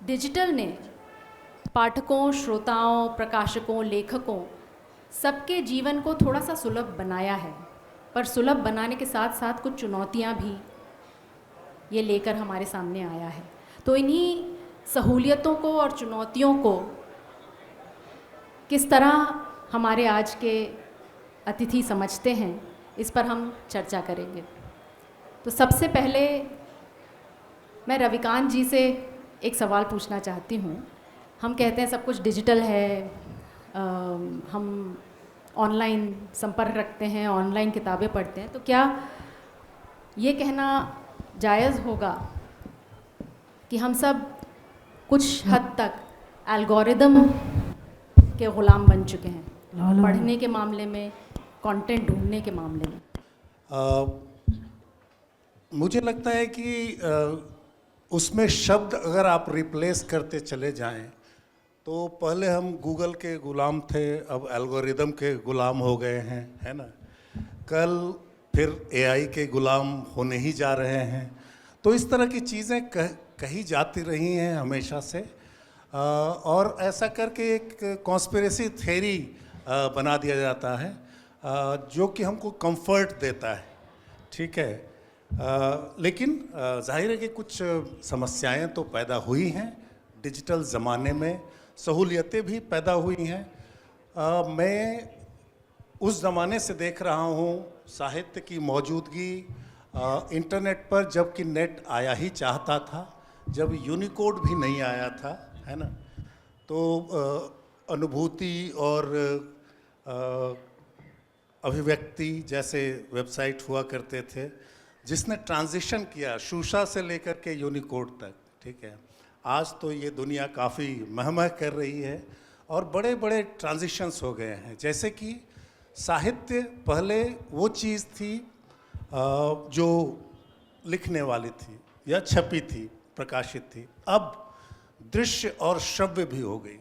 Digital ने पाठकों, श्रोताओं, प्रकाशकों, लेखकों सबके जीवन को थोड़ा सा सुलभ बनाया है, पर सुलभ बनाने के साथ साथ कुछ चुनौतियां भी ये लेकर हमारे सामने आया है। तो इन्हीं सहूलियतों को और चुनौतियों को किस तरह हमारे आज के अतिथि समझते हैं, इस पर हम चर्चा करेंगे। तो सबसे पहले मैं रविकांत जी से एक सवाल पूछना चाहती हूँ। हम कहते हैं सब कुछ डिजिटल है, हम ऑनलाइन संपर्क रखते हैं, ऑनलाइन किताबें पढ़ते हैं, तो क्या ये कहना जायज़ होगा कि हम सब कुछ हद तक एल्गोरिदम के ग़ुलाम बन चुके हैं पढ़ने के मामले में, कंटेंट ढूंढने के मामले में? मुझे लगता है कि उसमें शब्द अगर आप रिप्लेस करते चले जाएं, तो पहले हम गूगल के गुलाम थे, अब एल्गोरिदम के गुलाम हो गए हैं, है ना। कल फिर एआई के गुलाम होने ही जा रहे हैं। तो इस तरह की चीज़ें कही जाती रही हैं हमेशा से, और ऐसा करके एक कॉन्स्पिरेसी थ्योरी बना दिया जाता है, जो कि हमको कंफर्ट देता है, ठीक है। लेकिन जाहिर है कि कुछ समस्याएं तो पैदा हुई हैं डिजिटल ज़माने में, सहूलियतें भी पैदा हुई हैं। मैं उस ज़माने से देख रहा हूँ साहित्य की मौजूदगी इंटरनेट पर, जबकि नेट आया ही चाहता था, जब यूनिकोड भी नहीं आया था, है ना। तो अनुभूति और अभिव्यक्ति जैसे वेबसाइट हुआ करते थे, जिसने ट्रांजिशन किया शूषा से लेकर के यूनिकोड तक, ठीक है। आज तो ये दुनिया काफ़ी महमह कर रही है और बड़े बड़े ट्रांजिशंस हो गए हैं। जैसे कि साहित्य पहले वो चीज़ थी जो लिखने वाली थी या छपी थी, प्रकाशित थी। अब दृश्य और श्रव्य भी हो गई,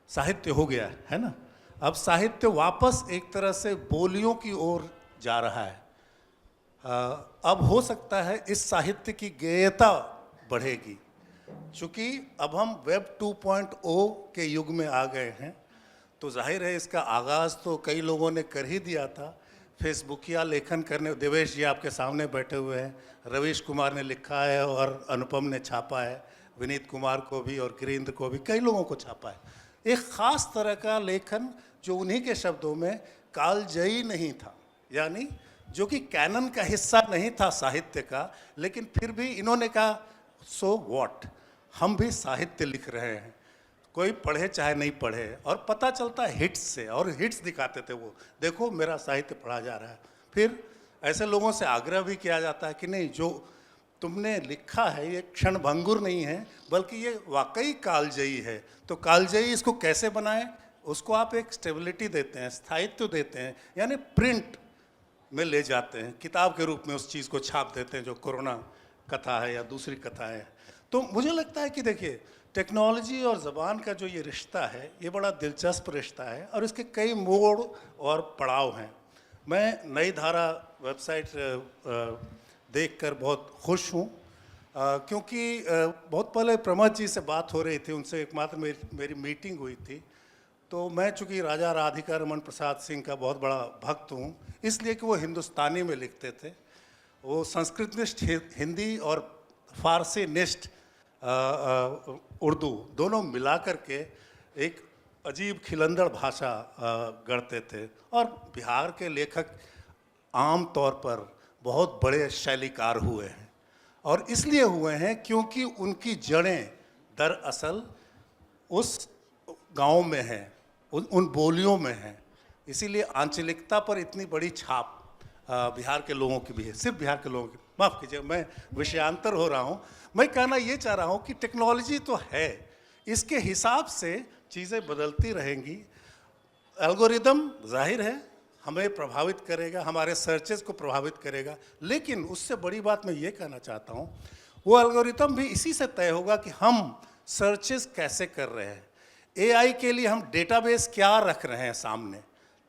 साहित्य हो गया है ना। अब साहित्य वापस एक तरह से बोलियों की ओर जा रहा है। अब हो सकता है इस साहित्य की गेयता बढ़ेगी, चूँकि अब हम वेब 2.0 के युग में आ गए हैं। तो जाहिर है इसका आगाज़ तो कई लोगों ने कर ही दिया था, फेसबुकिया लेखन करने। देवेश जी आपके सामने बैठे हुए हैं, रवीश कुमार ने लिखा है और अनुपम ने छापा है, विनीत कुमार को भी और गिरीन्द्र को भी, कई लोगों को छापा है। एक ख़ास तरह का लेखन जो उन्हीं के शब्दों में कालजयी नहीं था, यानी जो कि कैनन का हिस्सा नहीं था साहित्य का, लेकिन फिर भी इन्होंने कहा सो व्हाट, हम भी साहित्य लिख रहे हैं, कोई पढ़े चाहे नहीं पढ़े। और पता चलता है हिट्स से, और हिट्स दिखाते थे वो, देखो मेरा साहित्य पढ़ा जा रहा है। फिर ऐसे लोगों से आग्रह भी किया जाता है कि नहीं, जो तुमने लिखा है ये क्षणभंगुर नहीं है, बल्कि ये वाकई कालजयी है। तो कालजयी इसको कैसे बनाएं, उसको आप एक स्टेबिलिटी देते हैं, स्थायित्व देते हैं, यानी प्रिंट में ले जाते हैं, किताब के रूप में उस चीज़ को छाप देते हैं, जो कोरोना कथा है या दूसरी कथा है। तो मुझे लगता है कि देखिए, टेक्नोलॉजी और ज़बान का जो ये रिश्ता है, ये बड़ा दिलचस्प रिश्ता है और इसके कई मोड़ और पड़ाव हैं। मैं नई धारा वेबसाइट देखकर बहुत खुश हूँ, क्योंकि बहुत पहले प्रमोद जी से बात हो रही थी, उनसे एकमात्र मेरी मीटिंग हुई थी। तो मैं चूँकि राजा राधिका रमन प्रसाद सिंह का बहुत बड़ा भक्त हूँ, इसलिए कि वो हिंदुस्तानी में लिखते थे, वो संस्कृत निष्ठ हिंदी और फारसी निष्ठ उर्दू दोनों मिला करके एक अजीब खिलंदड़ भाषा गढ़ते थे। और बिहार के लेखक आम तौर पर बहुत बड़े शैलीकार हुए हैं, और इसलिए हुए हैं क्योंकि उनकी जड़ें दरअसल उस गांव में हैं, उन बोलियों में हैं। इसीलिए आंचलिकता पर इतनी बड़ी छाप बिहार के लोगों की भी है, सिर्फ बिहार के लोगों की। माफ़ कीजिए, मैं विषयांतर हो रहा हूँ। मैं कहना ये चाह रहा हूँ कि टेक्नोलॉजी तो है, इसके हिसाब से चीज़ें बदलती रहेंगी। एल्गोरिदम जाहिर है हमें प्रभावित करेगा, हमारे सर्चेस को प्रभावित करेगा, लेकिन उससे बड़ी बात मैं ये कहना चाहता हूँ, वो एल्गोरिदम भी इसी से तय होगा कि हम सर्चेस कैसे कर रहे हैं। एआई के लिए हम डेटाबेस क्या रख रहे हैं सामने,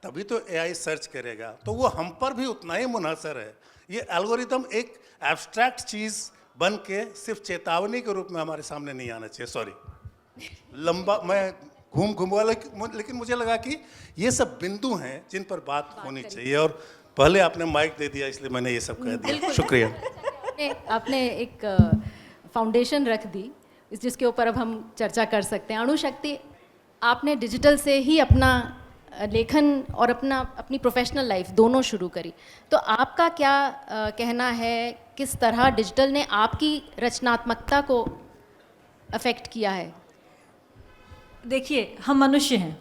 तभी तो एआई सर्च करेगा। तो वो हम पर भी उतना ही मुनहसर है। ये एल्गोरिदम एक एब्स्ट्रैक्ट चीज़ बन के सिर्फ चेतावनी के रूप में हमारे सामने नहीं आना चाहिए। सॉरी, लंबा मैं घूम हुआ, लेकिन मुझे लगा कि ये सब बिंदु हैं जिन पर बात होनी चाहिए, और पहले आपने माइक दे दिया इसलिए मैंने ये सब कह दिया। शुक्रिया। आपने एक फाउंडेशन रख दी जिसके ऊपर अब हम चर्चा कर सकते हैं। अणुशक्ति, आपने डिजिटल से ही अपना लेखन और अपनी प्रोफेशनल लाइफ दोनों शुरू करी, तो आपका क्या कहना है, किस तरह डिजिटल ने आपकी रचनात्मकता को अफेक्ट किया है? देखिए, हम मनुष्य हैं।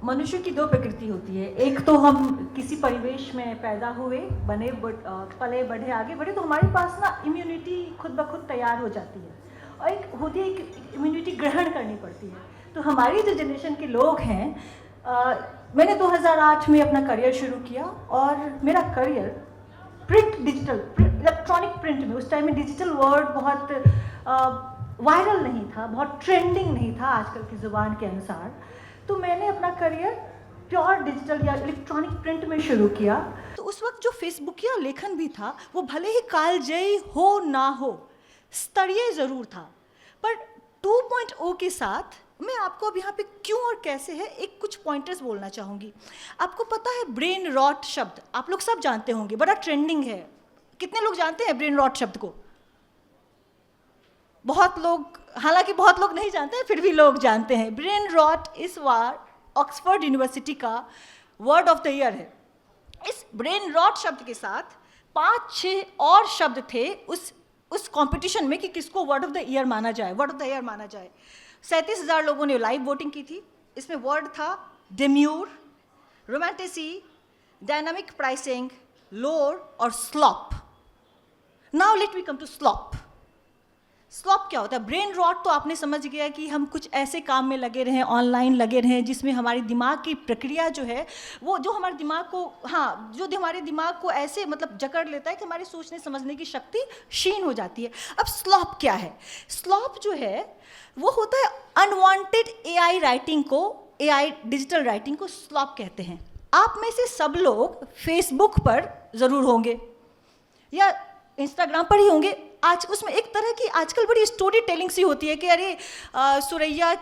मनुष्य की दो प्रकृति होती है। एक तो हम किसी परिवेश में पैदा हुए, बने, पले बढ़े, आगे बढ़े, तो हमारे पास ना इम्यूनिटी खुद ब खुद तैयार हो जाती है, और एक होती है एक इम्यूनिटी ग्रहण करनी पड़ती है। तो हमारी जो जनरेशन के लोग हैं, मैंने 2008 में अपना करियर शुरू किया, और मेरा career print, digital, electronic print में, उस टाइम में डिजिटल वर्ड बहुत वायरल नहीं था, बहुत ट्रेंडिंग नहीं था आजकल की ज़ुबान के अनुसार। तो मैंने अपना करियर प्योर डिजिटल या इलेक्ट्रॉनिक प्रिंट में शुरू किया। तो उस वक्त जो फेसबुकिया लेखन भी था, वो भले ही कालजयी हो ना हो, स्तरीय ज़रूर था, पर 2.0 के साथ मैं आपको अब यहाँ पे क्यों और कैसे है एक कुछ पॉइंटर्स बोलना चाहूँगी। आपको पता है ब्रेन रॉट शब्द, आप लोग सब जानते होंगे, बड़ा ट्रेंडिंग है। कितने लोग जानते हैं ब्रेन रॉट शब्द को? बहुत लोग, हालांकि बहुत लोग नहीं जानते हैं, फिर भी लोग जानते हैं। ब्रेन रॉट इस बार ऑक्सफोर्ड यूनिवर्सिटी का वर्ड ऑफ द ईयर है। इस ब्रेन रॉट शब्द के साथ 5-6 और शब्द थे उस कंपटीशन में कि किसको वर्ड ऑफ द ईयर माना जाए, वर्ड ऑफ द ईयर माना जाए। 37,000 लोगों ने लाइव वोटिंग की थी। इसमें वर्ड था डेम्यूर, रोमांटिसी, डायनामिक प्राइसिंग, लोर और slop. Now let me come to slop. Slop क्या होता है? ब्रेन रॉट तो आपने समझ गया कि हम कुछ ऐसे काम में लगे रहें, ऑनलाइन लगे रहें, जिसमें हमारी दिमाग की प्रक्रिया जो है, वो जो हमारे दिमाग को, हाँ, जो हमारे दिमाग को ऐसे मतलब जकड़ लेता है कि हमारी सोचने समझने की शक्ति क्षीण हो जाती है। अब स्लॉप क्या है? स्लॉप जो है वो होता है अनवांटेड एआई राइटिंग को, एआई डिजिटल राइटिंग को स्लॉप कहते हैं। आप में से सब लोग फेसबुक पर ज़रूर होंगे या इंस्टाग्राम पर ही होंगे। आज उसमें एक तरह की आजकल बड़ी स्टोरी टेलिंग सी होती है कि अरे सुरैया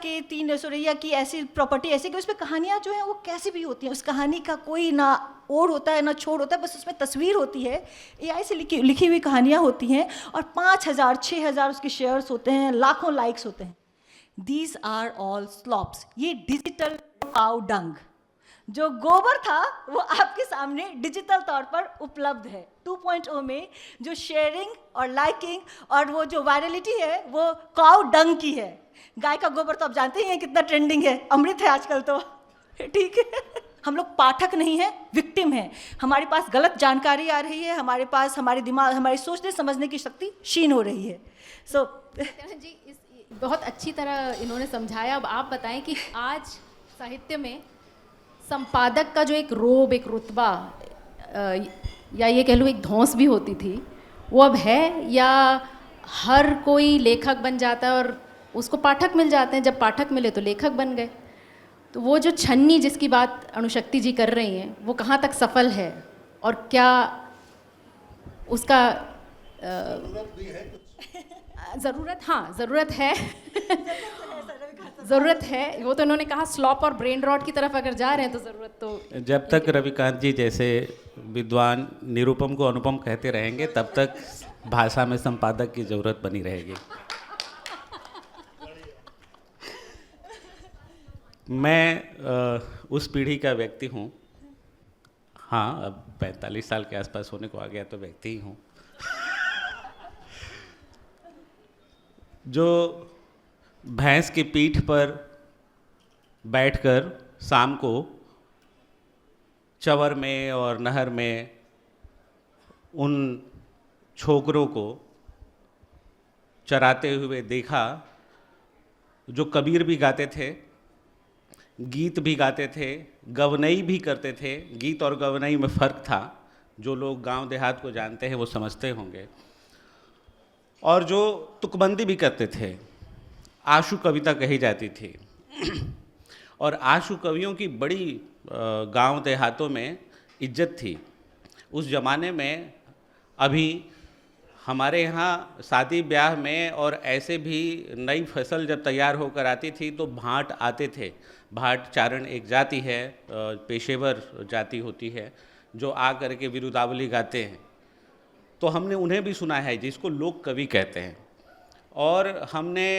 की ऐसी प्रॉपर्टी ऐसी, कि उसमें कहानियाँ जो हैं वो कैसी भी होती हैं, उस कहानी का कोई ना ओर होता है ना छोड़ होता है, बस उसमें तस्वीर होती है, एआई से लिखी हुई कहानियाँ होती हैं, और 5,000 6,000 उसके शेयर्स होते हैं, लाखों लाइक्स होते हैं। These are all slops. ये डिजिटल काउ डंग, जो गोबर था वो आपके सामने डिजिटल तौर पर उपलब्ध है। 2.0 में जो शेयरिंग और लाइकिंग और वो जो वायरलिटी है वो काउ डंग की है। गाय का गोबर तो आप जानते ही हैं कितना ट्रेंडिंग है, अमृत है आजकल तो, ठीक है। हम लोग पाठक नहीं हैं, विक्टिम हैं। हमारे पास गलत जानकारी आ रही है, हमारे पास हमारे दिमाग, हमारी सोचने समझने की शक्ति क्षीण हो रही है। सो जी, बहुत अच्छी तरह इन्होंने समझाया। अब आप बताएं कि आज साहित्य में संपादक का जो एक रोब, एक रुतबा, या ये कह लूँ एक धौंस भी होती थी, वो अब है, या हर कोई लेखक बन जाता है और उसको पाठक मिल जाते हैं, जब पाठक मिले तो लेखक बन गए। तो वो जो छन्नी जिसकी बात अणुशक्ति जी कर रही हैं, वो कहाँ तक सफल है, और क्या उसका ज़रूरत, हाँ ज़रूरत है ज़रूरत है। वो तो उन्होंने कहा स्लॉप और ब्रेन रॉट की तरफ अगर जा रहे हैं तो ज़रूरत तो, जब तक रविकांत जी जैसे विद्वान निरुपम को अनुपम कहते रहेंगे तब तक भाषा में संपादक की ज़रूरत बनी रहेगी। मैं उस पीढ़ी का व्यक्ति हूँ, हाँ अब 45 साल के आसपास होने को आ गया तो व्यक्ति ही हूँ, जो भैंस की पीठ पर बैठकर शाम को चंवर में और नहर में उन छोकरों को चराते हुए देखा, जो कबीर भी गाते थे, गीत भी गाते थे, गवनई भी करते थे। गीत और गवनई में फ़र्क था, जो लोग गांव देहात को जानते हैं वो समझते होंगे। और जो तुकबंदी भी करते थे, आशु कविता कही जाती थी। और आशु कवियों की बड़ी गांव देहातों में इज्जत थी। उस ज़माने में अभी हमारे यहाँ शादी ब्याह में और ऐसे भी नई फसल जब तैयार होकर आती थी तो भाट आते थे। भाट चारण एक जाति है, पेशेवर जाति होती है, जो आ कर के विरुदावली गाते हैं। तो हमने उन्हें भी सुना है, जिसको लोक कवि कहते हैं। और हमने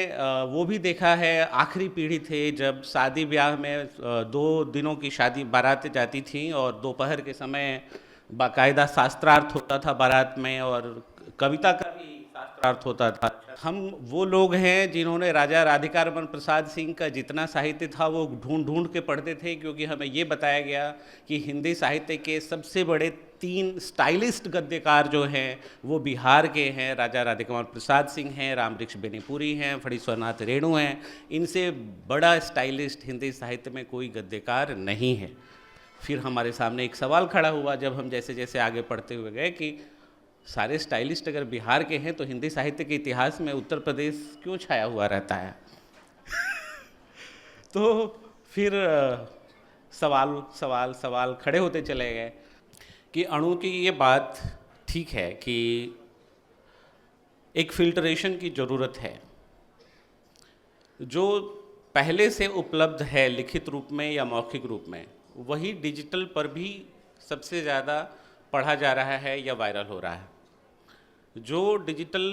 वो भी देखा है, आखिरी पीढ़ी थे जब शादी ब्याह में 2 दिनों की शादी बारातें जाती थी और दोपहर के समय बाकायदा शास्त्रार्थ होता था बारात में, और कविता का भी शास्त्रार्थ होता था। हम वो लोग हैं जिन्होंने राजा राधिका रमन प्रसाद सिंह का जितना साहित्य था वो ढूंढ ढूंढ के पढ़ते थे, क्योंकि हमें ये बताया गया कि हिंदी साहित्य के सबसे बड़े 3 स्टाइलिस्ट गद्यकार जो हैं वो बिहार के हैं। राजा राधिका रमन प्रसाद सिंह हैं, रामवृक्ष बेनीपुरी हैं, फणीश्वरनाथ रेणु हैं। इनसे बड़ा स्टाइलिस्ट हिंदी साहित्य में कोई गद्यकार नहीं है। फिर हमारे सामने एक सवाल खड़ा हुआ जब हम जैसे जैसे आगे पढ़ते हुए गए कि सारे स्टाइलिस्ट अगर बिहार के हैं तो हिंदी साहित्य के इतिहास में उत्तर प्रदेश क्यों छाया हुआ रहता है। तो फिर सवाल सवाल सवाल खड़े होते चले गए कि अणु की ये बात ठीक है कि एक फिल्ट्रेशन की ज़रूरत है। जो पहले से उपलब्ध है लिखित रूप में या मौखिक रूप में, वही डिजिटल पर भी सबसे ज़्यादा पढ़ा जा रहा है या वायरल हो रहा है। जो डिजिटल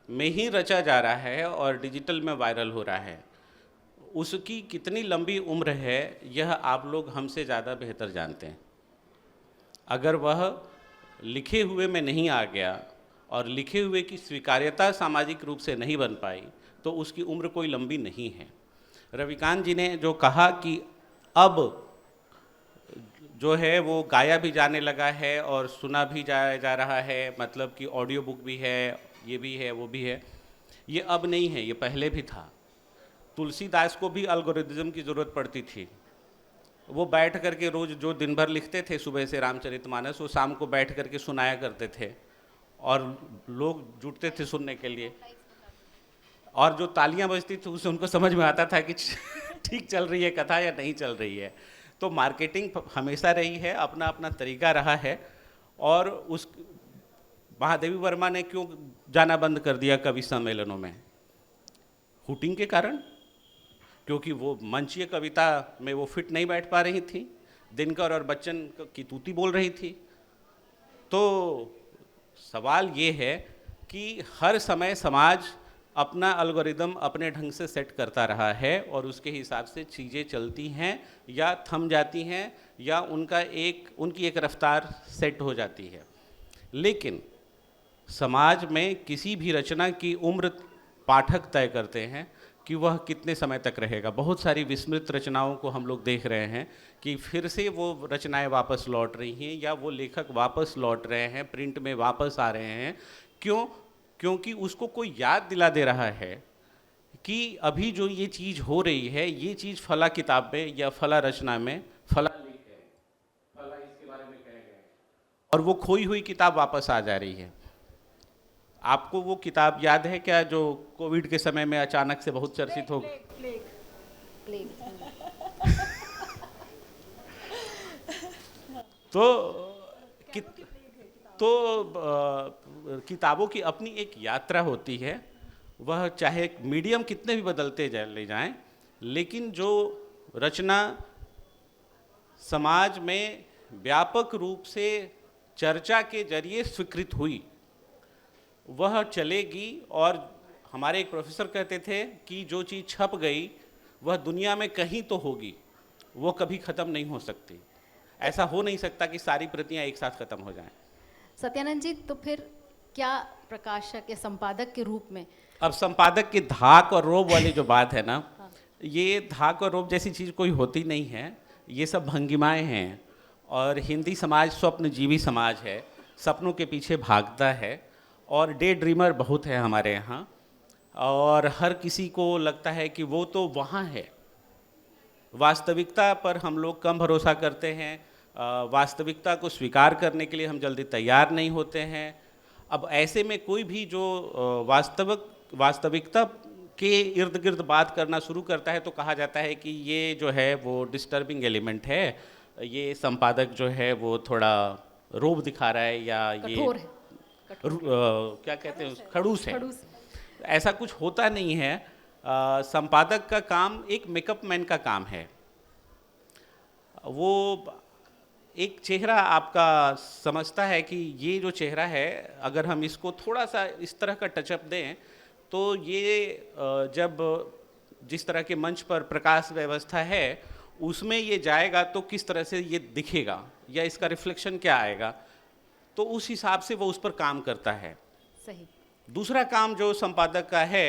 में ही रचा जा रहा है और डिजिटल में वायरल हो रहा है, उसकी कितनी लंबी उम्र है यह आप लोग हमसे ज़्यादा बेहतर जानते हैं। अगर वह लिखे हुए में नहीं आ गया और लिखे हुए की स्वीकार्यता सामाजिक रूप से नहीं बन पाई तो उसकी उम्र कोई लंबी नहीं है। रविकांत जी ने जो कहा कि अब जो है वो गाया भी जाने लगा है और सुना भी जा रहा है, मतलब कि ऑडियो बुक भी है, ये भी है, वो भी है। ये अब नहीं है, ये पहले भी था। तुलसीदास को भी एल्गोरिथम की ज़रूरत पड़ती थी। वो बैठ करके रोज़ जो दिन भर लिखते थे सुबह से रामचरितमानस, वो शाम को बैठ करके सुनाया करते थे और लोग जुटते थे सुनने के लिए। और जो तालियां बजती थी उससे उनको समझ में आता था कि ठीक चल रही है कथा या नहीं चल रही है। तो मार्केटिंग हमेशा रही है, अपना अपना तरीका रहा है। और उस महादेवी वर्मा ने क्यों जाना बंद कर दिया कवि सम्मेलनों में? हुटिंग के कारण, क्योंकि वो मंचीय कविता में वो फिट नहीं बैठ पा रही थी, दिनकर और बच्चन की तूती बोल रही थी। तो सवाल ये है कि हर समय समाज अपना एल्गोरिदम अपने ढंग से सेट करता रहा है और उसके हिसाब से चीज़ें चलती हैं या थम जाती हैं या उनकी एक रफ्तार सेट हो जाती है। लेकिन समाज में किसी भी रचना की उम्र पाठक तय करते हैं कि वह कितने समय तक रहेगा। बहुत सारी विस्मृत रचनाओं को हम लोग देख रहे हैं कि फिर से वो रचनाएं वापस लौट रही हैं या वो लेखक वापस लौट रहे हैं, प्रिंट में वापस आ रहे हैं। क्यों? क्योंकि उसको कोई याद दिला दे रहा है कि अभी जो ये चीज़ हो रही है, ये चीज़ फला किताब में या फला रचना में फला लिख है, फला इसके बारे में कह गए, और वो खोई हुई किताब वापस आ जा रही है। आपको वो किताब याद है क्या जो कोविड के समय में अचानक से बहुत चर्चित हो गई? किताबों की अपनी एक यात्रा होती है। वह चाहे मीडियम कितने भी बदलते ले जाएं, लेकिन जो रचना समाज में व्यापक रूप से चर्चा के जरिए स्वीकृत हुई वह चलेगी। और हमारे एक प्रोफेसर कहते थे कि जो चीज़ छप गई वह दुनिया में कहीं तो होगी, वो कभी ख़त्म नहीं हो सकती। ऐसा हो नहीं सकता कि सारी प्रतियां एक साथ ख़त्म हो जाएं। सत्यानंद जी, तो फिर क्या प्रकाशक या संपादक के रूप में? अब संपादक की धाक और रोब वाली जो बात है ना, ये धाक और रोब जैसी चीज़ कोई होती नहीं है। ये सब भंगिमाएँ हैं और हिंदी समाज स्वप्नजीवी समाज है, सपनों के पीछे भागता है और डे ड्रीमर बहुत है हमारे यहाँ। और हर किसी को लगता है कि वो तो वहाँ है। वास्तविकता पर हम लोग कम भरोसा करते हैं, वास्तविकता को स्वीकार करने के लिए हम जल्दी तैयार नहीं होते हैं। अब ऐसे में कोई भी जो वास्तविकता के इर्द गिर्द बात करना शुरू करता है तो कहा जाता है कि ये जो है वो डिस्टर्बिंग एलिमेंट है, ये संपादक जो है वो थोड़ा रोब दिखा रहा है या ये कठोर है। क्या कहते हैं, खड़ूस है। खड़ूस। ऐसा कुछ होता नहीं है। संपादक का काम एक मेकअप मैन का काम है। वो एक चेहरा आपका समझता है कि ये जो चेहरा है, अगर हम इसको थोड़ा सा इस तरह का टचअप दें तो ये जब जिस तरह के मंच पर प्रकाश व्यवस्था है उसमें ये जाएगा तो किस तरह से ये दिखेगा या इसका रिफ्लेक्शन क्या आएगा, तो उस हिसाब से वो उस पर काम करता है। सही। दूसरा काम जो संपादक का है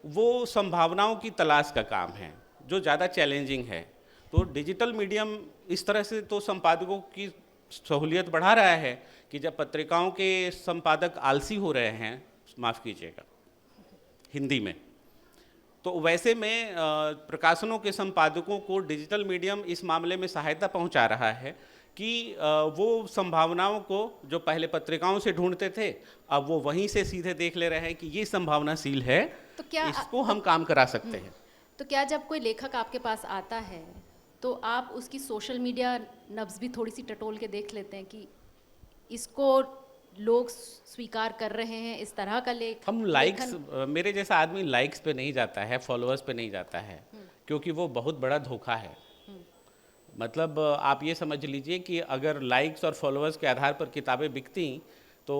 वो संभावनाओं की तलाश का काम है, जो ज़्यादा चैलेंजिंग है। तो डिजिटल मीडियम इस तरह से तो संपादकों की सहूलियत बढ़ा रहा है कि जब पत्रिकाओं के संपादक आलसी हो रहे हैं, माफ़ कीजिएगा हिंदी में, तो वैसे में प्रकाशनों के संपादकों को डिजिटल मीडियम इस मामले में सहायता पहुंचा रहा है कि वो संभावनाओं को जो पहले पत्रिकाओं से ढूंढते थे, अब वो वहीं से सीधे देख ले रहे हैं कि ये संभावनाशील है, तो क्या इसको हम काम करा सकते हैं। तो क्या जब कोई लेखक आपके पास आता है तो आप उसकी सोशल मीडिया नब्ज भी थोड़ी सी टटोल के देख लेते हैं कि इसको लोग स्वीकार कर रहे हैं, इस तरह का हम लाइक्स, मेरे जैसा आदमी लाइक्स पे नहीं जाता है, फॉलोअर्स पे नहीं जाता है, क्योंकि वो बहुत बड़ा धोखा है। मतलब आप ये समझ लीजिए कि अगर लाइक्स और फॉलोअर्स के आधार पर किताबें बिकती तो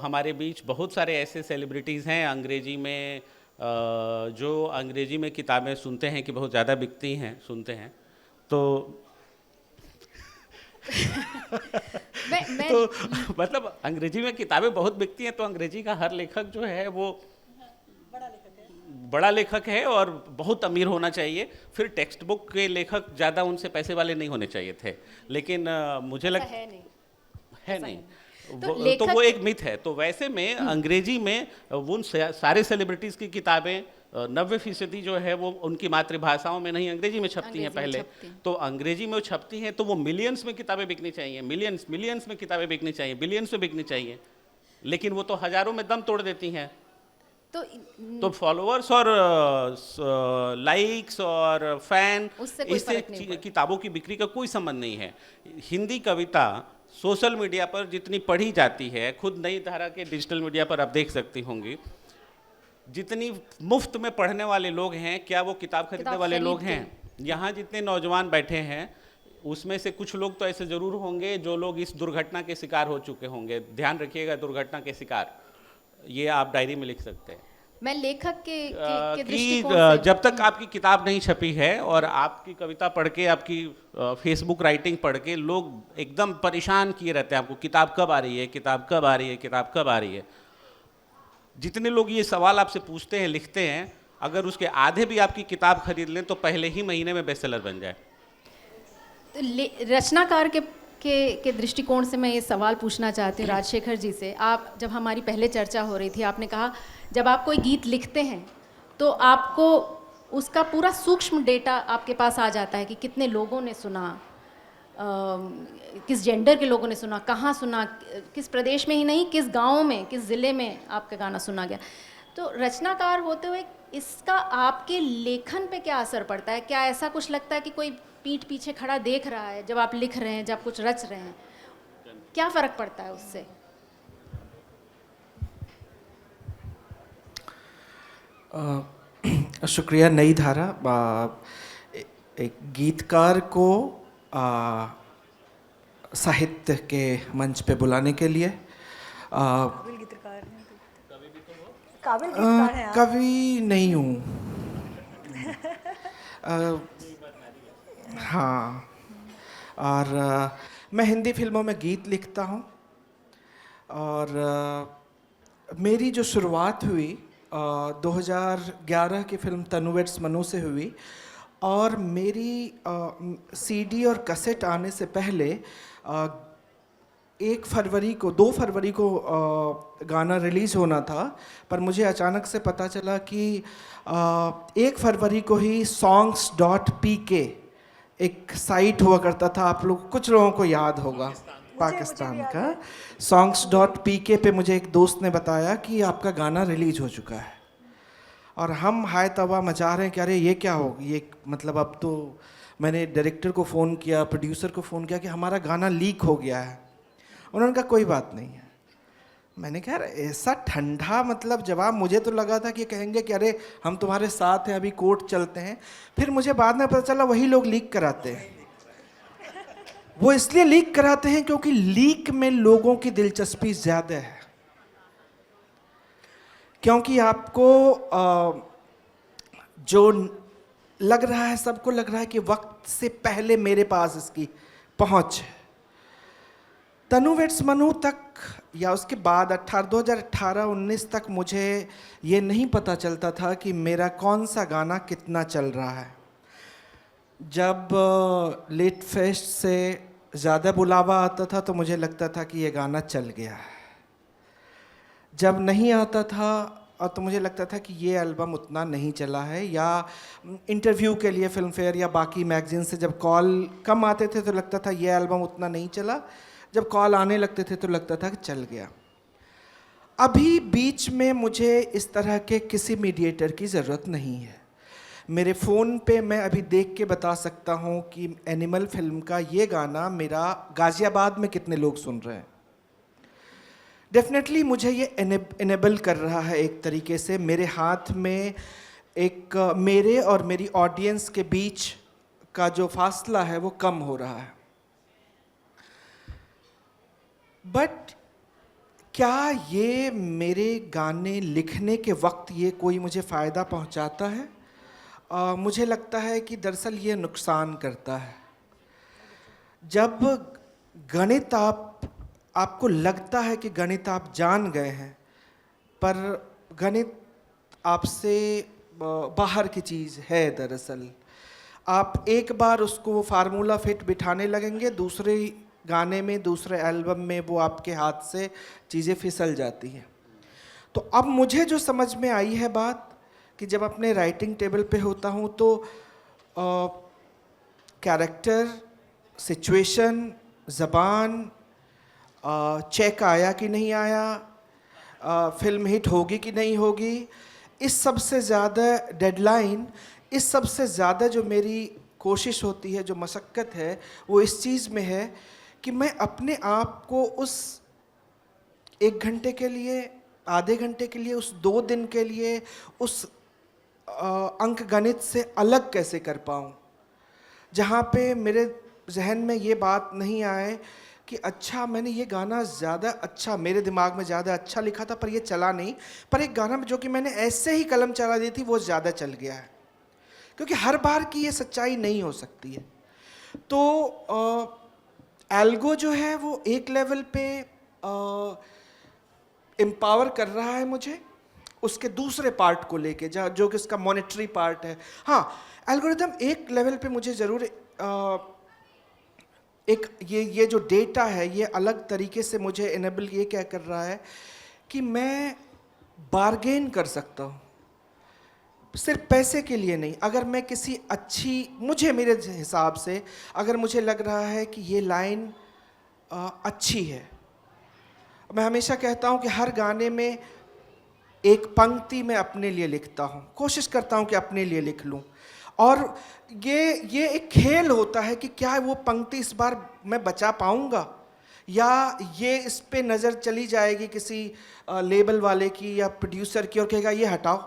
हमारे बीच बहुत सारे ऐसे सेलिब्रिटीज़ हैं अंग्रेजी में, जो अंग्रेजी में किताबें सुनते हैं कि बहुत ज़्यादा बिकती हैं, सुनते हैं तो मैं तो मतलब अंग्रेजी में किताबें बहुत बिकती हैं, तो अंग्रेजी का हर लेखक जो है वो बड़ा लेखक है और बहुत अमीर होना चाहिए। फिर टेक्स्ट बुक के लेखक ज़्यादा उनसे पैसे वाले नहीं होने चाहिए थे, लेकिन मुझे लगता है नहीं। तो वो एक मिथ है। तो वैसे में अंग्रेजी में उन सारे सेलिब्रिटीज़ की किताबें 90% जो है वो उनकी मातृभाषाओं में नहीं, अंग्रेजी में छपती हैं पहले। तो अंग्रेजी में वो छपती हैं तो वो मिलियंस में किताबें बिकनी चाहिए, मिलियंस में किताबें बिकनी चाहिए, बिलियंस में बिकनी चाहिए, लेकिन वो तो हज़ारों में दम तोड़ देती हैं। तो फॉलोअर्स और लाइक्स और फैन, इससे किताबों की बिक्री का कोई संबंध नहीं है। हिंदी कविता सोशल मीडिया पर जितनी पढ़ी जाती है, खुद नई धारा के डिजिटल मीडिया पर आप देख सकती होंगी, जितनी मुफ्त में पढ़ने वाले लोग हैं, क्या वो किताब खरीदने वाले लोग हैं? यहाँ जितने नौजवान बैठे हैं उसमें से कुछ लोग तो ऐसे ज़रूर होंगे जो लोग इस दुर्घटना के शिकार हो चुके होंगे। ध्यान रखिएगा, दुर्घटना के शिकार, ये आप डायरी में लिख सकते हैं। मैं लेखक के कि दृष्टिकोण से जब तक आपकी किताब नहीं छपी है और आपकी कविता पढ़ के, आपकी फेसबुक राइटिंग पढ़ के लोग एकदम परेशान किए रहते हैं आपको, किताब कब आ रही है, किताब कब आ रही है, किताब कब आ रही है। जितने लोग ये सवाल आपसे पूछते हैं, लिखते हैं, अगर उसके आधे भी आपकी किताब खरीद लें तो पहले ही महीने में बेस्टसेलर बन जाए। तो रचनाकार के दृष्टिकोण से मैं ये सवाल पूछना चाहती हूँ राजशेखर जी से। आप, जब हमारी पहले चर्चा हो रही थी, आपने कहा जब आप कोई गीत लिखते हैं तो आपको उसका पूरा सूक्ष्म डेटा आपके पास आ जाता है कि कितने लोगों ने सुना, किस जेंडर के लोगों ने सुना, कहाँ सुना, किस प्रदेश में ही नहीं, किस गांव में, किस ज़िले में आपका गाना सुना गया। तो रचनाकार होते हुए इसका आपके लेखन पे क्या असर पड़ता है? क्या ऐसा कुछ लगता है कि कोई पीठ पीछे खड़ा देख रहा है जब आप लिख रहे हैं, जब कुछ रच रहे हैं? क्या फ़र्क पड़ता है उससे? शुक्रिया नई धारा एक गीतकार को साहित्य के मंच पे बुलाने के लिए। काबिल गीतकार हैं, काबिल गीतकार हैं आप। कवि नहीं हूँ। हाँ, और मैं हिंदी फिल्मों में गीत लिखता हूँ और मेरी जो शुरुआत हुई 2011 की फिल्म तनु वेड्स मनु से हुई, और मेरी सीडी और कैसेट आने से पहले 2 फरवरी को गाना रिलीज़ होना था, पर मुझे अचानक से पता चला कि 1 फरवरी को ही songs.pk एक साइट हुआ करता था, आप लोग कुछ लोगों को याद होगा, पाकिस्तान का songs.pk पे मुझे एक दोस्त ने बताया कि आपका गाना रिलीज हो चुका है। और हम हाय तबाह मचा रहे हैं कि अरे ये क्या हो, ये मतलब अब तो मैंने डायरेक्टर को फ़ोन किया, प्रोड्यूसर को फ़ोन किया कि हमारा गाना लीक हो गया है। उन्होंने कहा कोई बात नहीं है, मैंने कहा ऐसा ठंडा मतलब जवाब, मुझे तो लगा था कि कहेंगे कि अरे हम तुम्हारे साथ हैं, अभी कोर्ट चलते हैं। फिर मुझे बाद में पता चला वही लोग लीक कराते हैं। वो इसलिए लीक कराते हैं क्योंकि लीक में लोगों की दिलचस्पी ज़्यादा है, क्योंकि आपको जो लग रहा है, सबको लग रहा है कि वक्त से पहले मेरे पास इसकी पहुंच है। तनु वेड्स मनु तक या उसके बाद 2018-19 तक मुझे ये नहीं पता चलता था कि मेरा कौन सा गाना कितना चल रहा है। जब लेट फेस्ट से ज़्यादा बुलावा आता था तो मुझे लगता था कि ये गाना चल गया है। जब नहीं आता था और तो मुझे लगता था कि ये एल्बम उतना नहीं चला है, या इंटरव्यू के लिए फिल्म फेयर या बाकी मैगजीन से जब कॉल कम आते थे तो लगता था ये एल्बम उतना नहीं चला। जब कॉल आने लगते थे तो लगता था कि चल गया। अभी बीच में मुझे इस तरह के किसी मीडिएटर की ज़रूरत नहीं है। मेरे फ़ोन पे मैं अभी देख के बता सकता हूँ कि एनिमल फिल्म का ये गाना मेरा गाज़ियाबाद में कितने लोग सुन रहे हैं। डेफिनेटली मुझे ये इनेबल कर रहा है एक तरीके से। मेरे हाथ में एक मेरे और मेरी ऑडियंस के बीच का जो फासला है वो कम हो रहा है। बट क्या ये मेरे गाने लिखने के वक्त ये कोई मुझे फ़ायदा पहुंचाता है? मुझे लगता है कि दरअसल ये नुकसान करता है। जब गणित आपको लगता है कि गणित आप जान गए हैं, पर गणित आपसे बाहर की चीज़ है। दरअसल आप एक बार उसको फार्मूला फिट बिठाने लगेंगे, दूसरे गाने में, दूसरे एल्बम में वो आपके हाथ से चीज़ें फिसल जाती हैं। तो अब मुझे जो समझ में आई है बात, कि जब अपने राइटिंग टेबल पे होता हूँ तो कैरेक्टर, सिचुएशन, ज़बान, चेक आया कि नहीं आया, फिल्म हिट होगी कि नहीं होगी, इस सब से ज़्यादा डेडलाइन, इस सब से ज़्यादा जो मेरी कोशिश होती है, जो मशक्क़त है, वो इस चीज़ में है कि मैं अपने आप को उस 1 घंटे के लिए, आधे घंटे के लिए, उस 2 दिन के लिए, उस अंक गणित से अलग कैसे कर पाऊँ, जहाँ पे मेरे जहन में ये बात नहीं आए कि अच्छा मैंने ये गाना ज़्यादा अच्छा, मेरे दिमाग में ज़्यादा अच्छा लिखा था पर ये चला नहीं, पर एक गाना जो कि मैंने ऐसे ही कलम चला दी थी वो ज़्यादा चल गया है। क्योंकि हर बार की ये सच्चाई नहीं हो सकती है। तो एल्गो जो है वो एक लेवल पे एम्पावर कर रहा है मुझे उसके दूसरे पार्ट को लेके, जो कि उसका मॉनेटरी पार्ट है। हाँ, एल्गोरिदम एक लेवल पे मुझे ज़रूर एक ये जो डेटा है ये अलग तरीके से मुझे इनेबल ये क्या कर रहा है कि मैं बार्गेन कर सकता हूँ, सिर्फ पैसे के लिए नहीं। अगर मैं किसी अच्छी, मुझे मेरे हिसाब से अगर मुझे लग रहा है कि ये लाइन अच्छी है, मैं हमेशा कहता हूँ कि हर गाने में एक पंक्ति मैं अपने लिए लिखता हूँ, कोशिश करता हूँ कि अपने लिए लिख लूँ। और ये एक खेल होता है कि क्या वो पंक्ति इस बार मैं बचा पाऊँगा, या ये इस पे नज़र चली जाएगी किसी लेबल वाले की या प्रोड्यूसर की और कहेगा ये हटाओ।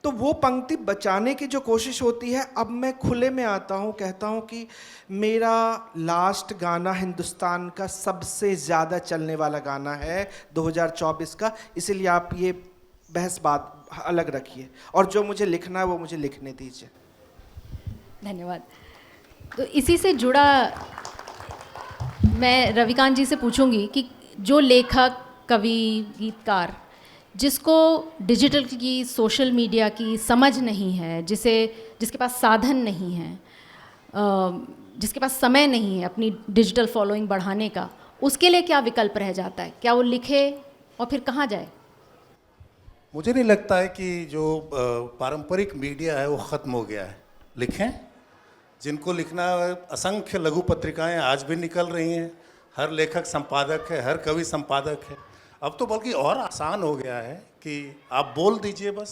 तो वो पंक्ति बचाने की जो कोशिश होती है, अब मैं खुले में आता हूँ, कहता हूँ कि मेरा लास्ट गाना हिंदुस्तान का सबसे ज़्यादा चलने वाला गाना है 2024 का, इसीलिए आप ये बहस बात अलग रखिए और जो मुझे लिखना है वो मुझे लिखने दीजिए। धन्यवाद। तो इसी से जुड़ा मैं रविकांत जी से पूछूंगी कि जो लेखक, कवि, गीतकार जिसको डिजिटल की, सोशल मीडिया की समझ नहीं है, जिसके पास साधन नहीं है, जिसके पास समय नहीं है अपनी डिजिटल फॉलोइंग बढ़ाने का, उसके लिए क्या विकल्प रह जाता है? क्या वो लिखे और फिर कहाँ जाए? मुझे नहीं लगता है कि जो पारंपरिक मीडिया है वो ख़त्म हो गया है। लिखें, जिनको लिखना है, असंख्य लघु पत्रिकाएं आज भी निकल रही हैं, हर लेखक संपादक है, हर कवि संपादक है। अब तो बल्कि और आसान हो गया है कि आप बोल दीजिए बस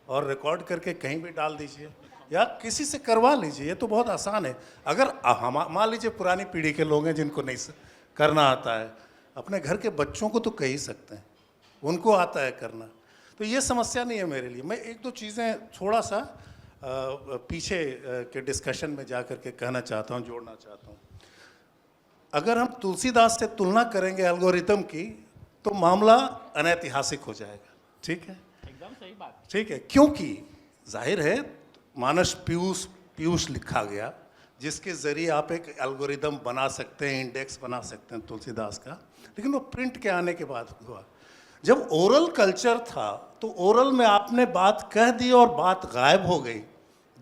और रिकॉर्ड करके कहीं भी डाल दीजिए या किसी से करवा लीजिए, ये तो बहुत आसान है। अगर हम मान लीजिए पुरानी पीढ़ी के लोग हैं जिनको नहीं करना आता है, अपने घर के बच्चों को तो कह ही सकते हैं, उनको आता है करना, तो ये समस्या नहीं है मेरे लिए। मैं एक दो चीज़ें थोड़ा सा पीछे के डिस्कशन में जा कर के कहना चाहता हूँ, जोड़ना चाहता हूँ। अगर हम तुलसीदास से तुलना करेंगे एल्गोरिथम की तो मामला अनैतिहासिक हो जाएगा, ठीक है? एकदम सही बात। ठीक है, क्योंकि जाहिर है मानस पीयूष लिखा गया, जिसके ज़रिए आप एक एल्गोरिदम बना सकते हैं, इंडेक्स बना सकते हैं तुलसीदास का, लेकिन वो प्रिंट के आने के बाद हुआ। जब ओरल कल्चर था तो ओरल में आपने बात कह दी और बात गायब हो गई,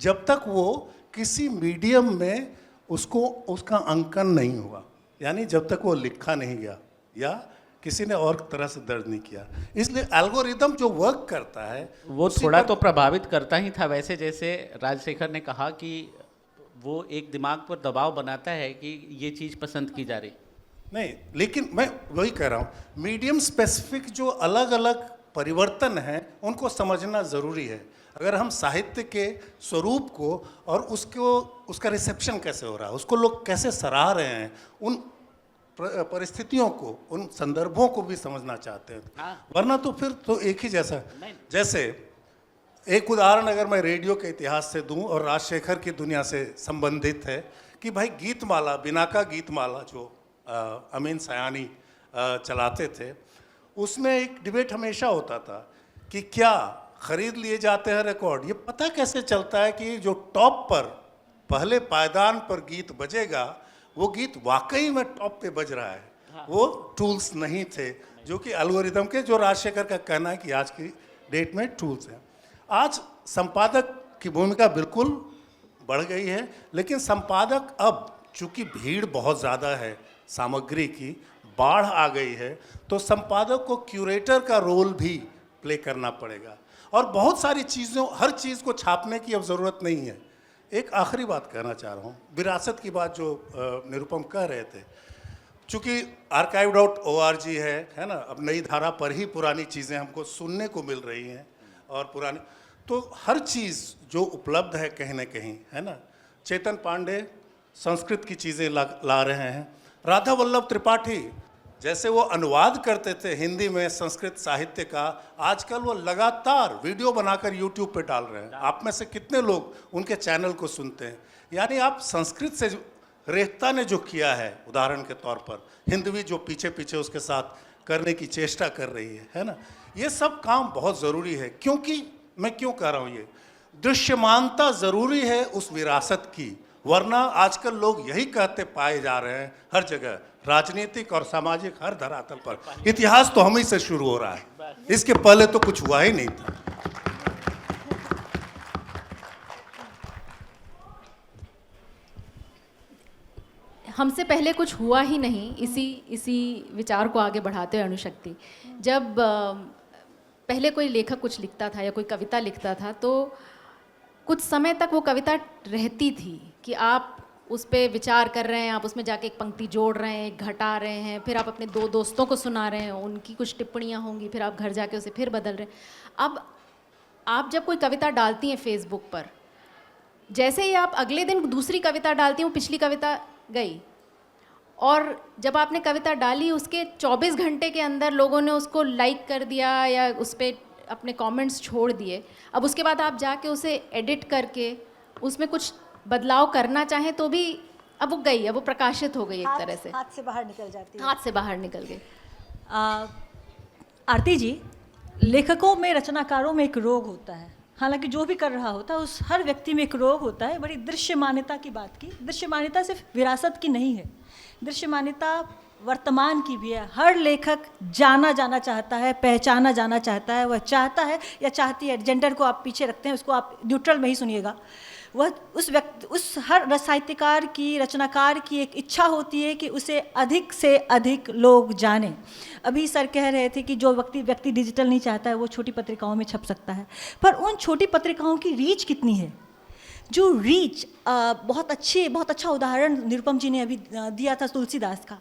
जब तक वो किसी मीडियम में उसका अंकन नहीं हुआ, यानी जब तक वो लिखा नहीं गया या किसी ने और तरह से दर्ज नहीं किया। इसलिए एल्गोरिदम जो वर्क करता है वो थोड़ा तो प्रभावित करता ही था। वैसे जैसे राजशेखर ने कहा कि वो एक दिमाग पर दबाव बनाता है कि ये चीज़ पसंद की जा रही नहीं, लेकिन मैं वही कह रहा हूँ, मीडियम स्पेसिफिक जो अलग अलग परिवर्तन हैं उनको समझना ज़रूरी है। अगर हम साहित्य के स्वरूप को और उसका रिसेप्शन कैसे हो रहा है, उसको लोग कैसे सराह रहे हैं, उन परिस्थितियों को, उन संदर्भों को भी समझना चाहते हैं। हाँ। वरना तो फिर तो एक ही जैसा। जैसे एक उदाहरण अगर मैं रेडियो के इतिहास से दूं और राजशेखर की दुनिया से संबंधित है कि भाई गीतमाला, बिनाका गीतमाला जो अमीन सयानी चलाते थे, उसमें एक डिबेट हमेशा होता था कि क्या खरीद लिए जाते हैं रिकॉर्ड, ये पता कैसे चलता है कि जो टॉप पर पहले पायदान पर गीत बजेगा वो गीत वाकई में टॉप पे बज रहा है। हाँ। वो टूल्स नहीं थे जो कि एल्गोरिदम के, जो राजशेखर का कहना है कि आज की डेट में टूल्स हैं। आज संपादक की भूमिका बिल्कुल बढ़ गई है, लेकिन संपादक अब चूंकि भीड़ बहुत ज़्यादा है, सामग्री की बाढ़ आ गई है, तो संपादक को क्यूरेटर का रोल भी प्ले करना पड़ेगा। और बहुत सारी चीज़ों, हर चीज़ को छापने की अब ज़रूरत नहीं है। एक आखिरी बात कहना चाह रहा हूँ, विरासत की बात जो निरुपम कह रहे थे, चूँकि archive.org है ना, अब नई धारा पर ही पुरानी चीज़ें हमको सुनने को मिल रही हैं, और पुरानी तो हर चीज़ जो उपलब्ध है कहीं ना कहीं, है ना। चेतन पांडे संस्कृत की चीज़ें ला रहे हैं, राधा वल्लभ त्रिपाठी जैसे वो अनुवाद करते थे हिंदी में संस्कृत साहित्य का, आजकल वो लगातार वीडियो बनाकर यूट्यूब पे डाल रहे हैं। आप में से कितने लोग उनके चैनल को सुनते हैं? यानी आप संस्कृत से रेखता ने जो किया है, उदाहरण के तौर पर हिंदवी जो पीछे पीछे उसके साथ करने की चेष्टा कर रही है ना, ये सब काम बहुत ज़रूरी है। क्योंकि मैं क्यों कह रहा हूँ, ये दृश्यमानता ज़रूरी है उस विरासत की, वरना आजकल लोग यही कहते पाए जा रहे हैं हर जगह, राजनीतिक और सामाजिक हर धरातल पर, इतिहास तो हम ही से शुरू हो रहा है, इसके पहले तो कुछ हुआ ही नहीं था। हमसे पहले कुछ हुआ ही नहीं, इसी विचार को आगे बढ़ाते हुए अणुशक्ति, जब पहले कोई लेखक कुछ लिखता था या कोई कविता लिखता था तो कुछ समय तक वो कविता रहती थी कि आप उस पर विचार कर रहे हैं, आप उसमें जाके एक पंक्ति जोड़ रहे हैं, घटा रहे हैं, फिर आप अपने दो दोस्तों को सुना रहे हैं, उनकी कुछ टिप्पणियाँ होंगी, फिर आप घर जाके उसे फिर बदल रहे हैं। अब आप जब कोई कविता डालती हैं फेसबुक पर, जैसे ही आप अगले दिन दूसरी कविता डालती हैं, वो पिछली कविता गई, और जब आपने कविता डाली उसके 24 घंटे के अंदर लोगों ने उसको लाइक कर दिया या उस पर अपने कमेंट्स छोड़ दिए। अब उसके बाद आप जाके उसे एडिट करके उसमें कुछ बदलाव करना चाहें तो भी अब वो गई, अब वो प्रकाशित हो गई, एक तरह से हाथ से बाहर निकल जाती है, हाथ से बाहर निकल गई। आरती जी, लेखकों में, रचनाकारों में एक रोग होता है, हालांकि जो भी कर रहा होता है उस हर व्यक्ति में एक रोग होता है। बड़ी दृश्यमान्यता की बात की, दृश्यमान्यता सिर्फ विरासत की नहीं है, दृश्यमान्यता वर्तमान की भी है। हर लेखक जाना चाहता है, पहचाना जाना चाहता है, वह चाहता है या चाहती है, जेंडर को आप पीछे रखते हैं, उसको आप न्यूट्रल में ही सुनिएगा, वह उस व्यक्ति, उस हर साहित्यकार की, रचनाकार की एक इच्छा होती है कि उसे अधिक से अधिक लोग जानें। अभी सर कह रहे थे कि जो व्यक्ति डिजिटल नहीं चाहता है वो छोटी पत्रिकाओं में छप सकता है, पर उन छोटी पत्रिकाओं की रीच कितनी है? जो रीच बहुत अच्छा उदाहरण निरुपम जी ने अभी दिया था तुलसीदास का।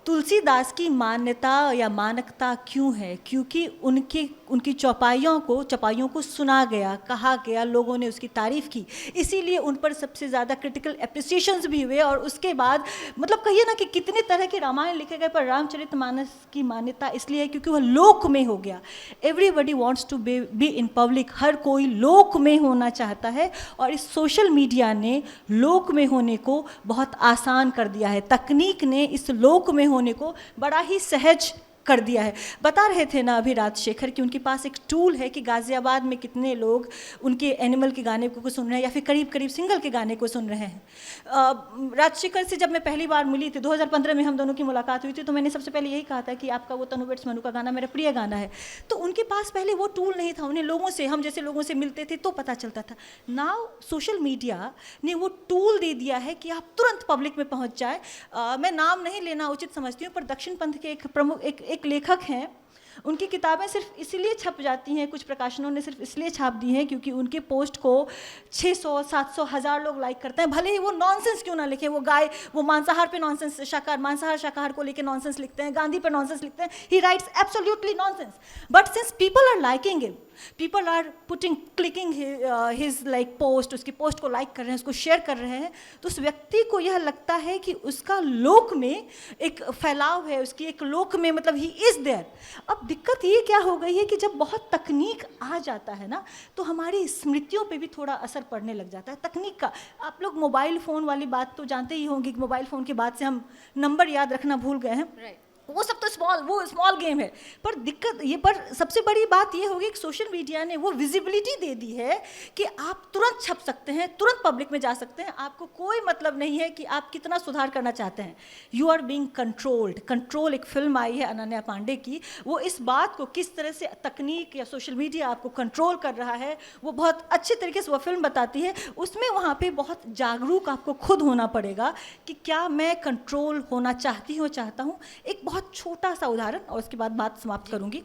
तुलसीदास की मान्यता या मानकता क्यों है? क्योंकि उनकी चौपाइयों को सुना गया, कहा गया, लोगों ने उसकी तारीफ की, इसीलिए उन पर सबसे ज़्यादा क्रिटिकल एप्रिसिएशंस भी हुए। और उसके बाद मतलब कहिए ना कि कितने तरह के रामायण लिखे गए, पर रामचरितमानस की मान्यता इसलिए है क्योंकि वह लोक में हो गया। Everybody wants to be in public, हर कोई लोक में होना चाहता है, और इस सोशल मीडिया ने लोक में होने को बहुत आसान कर दिया है। तकनीक ने इस लोक में होने को बड़ा ही सहज कर दिया है। बता रहे थे ना अभी राजशेखर कि उनके पास एक टूल है कि गाज़ियाबाद में कितने लोग उनके एनिमल के गाने को सुन रहे हैं या फिर करीब करीब सिंगल के गाने को सुन रहे हैं। राजशेखर से जब मैं पहली बार मिली थी, 2015 में हम दोनों की मुलाकात हुई थी, तो मैंने सबसे पहले यही कहा था कि आपका वो तनु बेट्स मनु का गाना मेरा प्रिय गाना है। तो उनके पास पहले वो टूल नहीं था, उन्हें लोगों से, हम जैसे लोगों से मिलते थे तो पता चलता था। नाउ सोशल मीडिया ने वो टूल दे दिया है कि आप तुरंत पब्लिक में पहुँच जाए। मैं नाम नहीं लेना उचित समझती हूँ, पर दक्षिण पंथ के एक प्रमुख एक लेखक हैं, उनकी किताबें सिर्फ इसलिए छप जाती हैं, कुछ प्रकाशनों ने सिर्फ इसलिए छाप दी हैं क्योंकि उनके पोस्ट को 600, 700, 1000 लोग लाइक करते हैं। भले ही वो नॉनसेंस क्यों ना लिखे, वो मांसाहार पे नॉनसेंस, मांसाहार शाकाहार को लेके नॉनसेंस लिखते हैं, गांधी पे नॉनसेंस लिखते हैं, he writes absolutely nonsense, but since people are liking him, people are clicking his like post, उसकी पोस्ट को लाइक कर रहे हैं, उसको शेयर कर रहे हैं, तो उस व्यक्ति को यह लगता है कि उसका लोक में एक फैलाव है, उसकी एक लोक में मतलब ही इज देयर। अब दिक्कत ये क्या हो गई है कि जब बहुत तकनीक आ जाता है ना, तो हमारी स्मृतियों पे भी थोड़ा असर पड़ने लग जाता है तकनीक का। आप लोग मोबाइल फ़ोन वाली बात तो जानते ही होंगे कि मोबाइल फ़ोन के बाद से हम नंबर याद रखना भूल गए हैं। वो सब तो स्मॉल गेम है, पर दिक्कत ये, पर सबसे बड़ी बात ये होगी कि सोशल मीडिया ने वो विजिबिलिटी दे दी है कि आप तुरंत छप सकते हैं, तुरंत पब्लिक में जा सकते हैं, आपको कोई मतलब नहीं है कि आप कितना सुधार करना चाहते हैं। You are being controlled. Control एक फिल्म आई है अनन्या पांडे की, वो इस बात को किस तरह से तकनीक या सोशल मीडिया आपको कंट्रोल कर रहा है वो बहुत अच्छे तरीके से वो फिल्म बताती है। उसमें वहाँ पे बहुत जागरूक आपको खुद होना पड़ेगा कि क्या मैं कंट्रोल होना चाहता हूँ। एक बहुत छोटा सा उदाहरण और उसके बाद बात समाप्त करूंगी।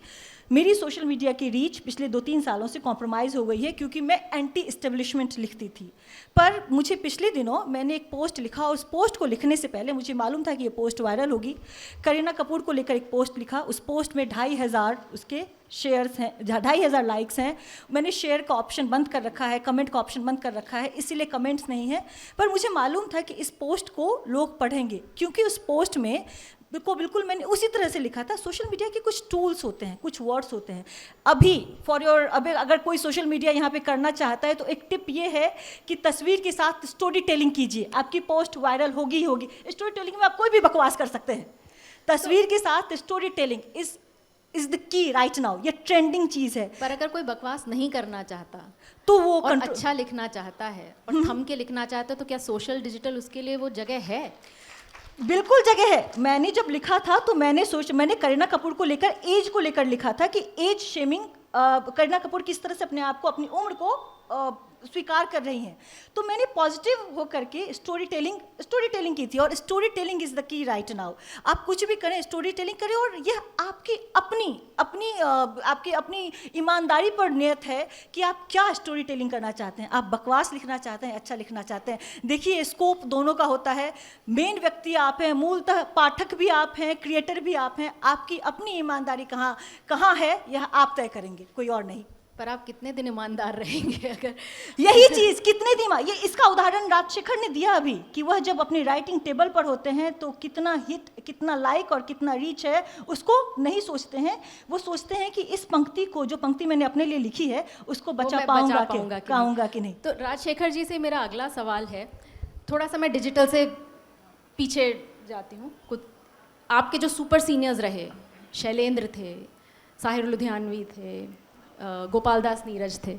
मेरी सोशल मीडिया की रीच पिछले 2-3 सालों से कॉम्प्रोमाइज़ हो गई है क्योंकि मैं एंटी एस्टेब्लिशमेंट लिखती थी, पर मुझे पिछले दिनों मैंने एक पोस्ट लिखा और उस पोस्ट को लिखने से पहले मुझे मालूम था कि ये पोस्ट वायरल होगी। करीना कपूर को लेकर एक पोस्ट लिखा, उस पोस्ट में 2500 उसके शेयर्स हैं, 2500 लाइक्स हैं। मैंने शेयर का ऑप्शन बंद कर रखा है, कमेंट का ऑप्शन बंद कर रखा है, इसीलिए कमेंट्स नहीं है, पर मुझे मालूम था कि इस पोस्ट को लोग पढ़ेंगे क्योंकि उस पोस्ट में बिल्कुल मैंने उसी तरह से लिखा था। सोशल मीडिया के कुछ टूल्स होते हैं, कुछ वर्ड्स होते हैं। अभी अगर कोई सोशल मीडिया यहाँ पे करना चाहता है तो एक टिप ये है कि तस्वीर के साथ स्टोरी टेलिंग कीजिए, आपकी पोस्ट वायरल होगी ही होगी। स्टोरी टेलिंग में आप कोई भी बकवास कर सकते हैं, तस्वीर के साथ story telling is the key right now, ये ट्रेंडिंग चीज़ है। पर अगर कोई बकवास नहीं करना चाहता तो वो और अच्छा लिखना चाहता है और थम के लिखना चाहता है, तो क्या सोशल डिजिटल उसके लिए वो जगह है? बिल्कुल जगह है। मैंने जब लिखा था तो मैंने करीना कपूर को लेकर, एज को लेकर लिखा था कि एज शेमिंग, करीना कपूर किस तरह से अपने आप को, अपनी उम्र को स्वीकार कर रही हैं। तो मैंने पॉजिटिव होकर के स्टोरी टेलिंग की थी, और story telling is the key right now. आप कुछ भी करें, स्टोरी टेलिंग करें, और यह आपकी अपनी ईमानदारी पर नियत है कि आप क्या स्टोरी टेलिंग करना चाहते हैं। आप बकवास लिखना चाहते हैं, अच्छा लिखना चाहते हैं, देखिए स्कोप दोनों का होता है। मेन व्यक्ति आप हैं, मूलतः पाठक भी आप हैं, क्रिएटर भी आप हैं। आपकी अपनी ईमानदारी कहाँ है यह आप तय करेंगे, कोई और नहीं। पर आप कितने दिन ईमानदार रहेंगे अगर यही चीज़ कितने दिन, ये इसका उदाहरण राजशेखर ने दिया अभी कि वह जब अपनी राइटिंग टेबल पर होते हैं तो कितना हिट, कितना लाइक और कितना रीच है उसको नहीं सोचते हैं। वो सोचते हैं कि इस पंक्ति को, जो पंक्ति मैंने अपने लिए लिखी है, उसको बचा पाऊंगा कि नहीं। तो राजशेखर जी से मेरा अगला सवाल है, थोड़ा सा मैं डिजिटल से पीछे जाती हूँ। कुछ आपके जो सुपर सीनियर्स रहे, शैलेंद्र थे, साहिर लुधियानवी थे, गोपाल दास नीरज थे,